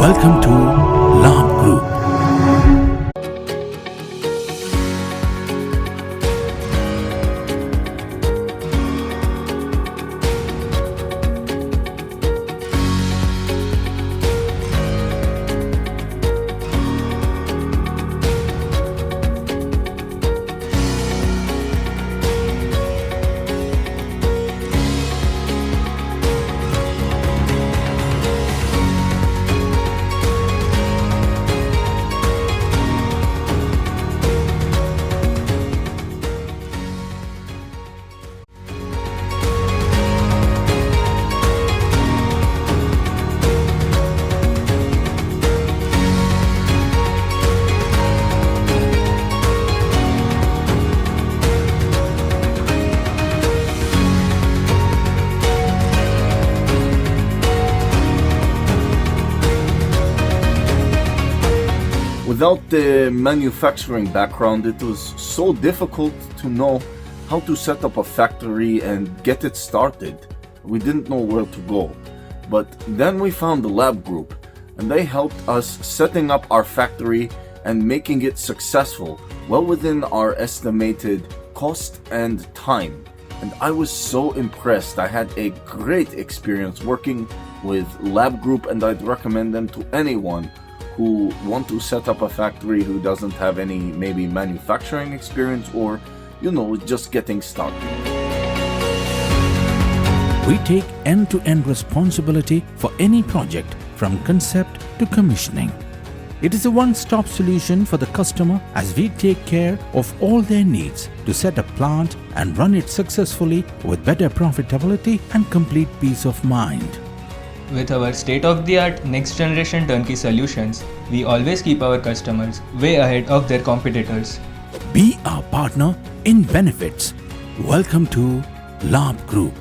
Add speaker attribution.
Speaker 1: Welcome to Labh Group.
Speaker 2: Without the manufacturing background, it was so difficult to know how to set up a factory and get it started. We didn't know where to go. But then we found the Labh Group, and they helped us setting up our factory and making it successful, well within our estimated cost and time. And I was so impressed. I had a great experience working with Labh Group, and I'd recommend them to anyone who want to set up a factory who doesn't have any maybe manufacturing experience or, just getting started.
Speaker 1: We take end-to-end responsibility for any project from concept to commissioning. It is a one-stop solution for the customer as we take care of all their needs to set a plant and run it successfully with better profitability and complete peace of mind.
Speaker 3: With our state-of-the-art next-generation turnkey solutions, we always keep our customers way ahead of their competitors.
Speaker 1: Be our partner in benefits. Welcome to Labh Group.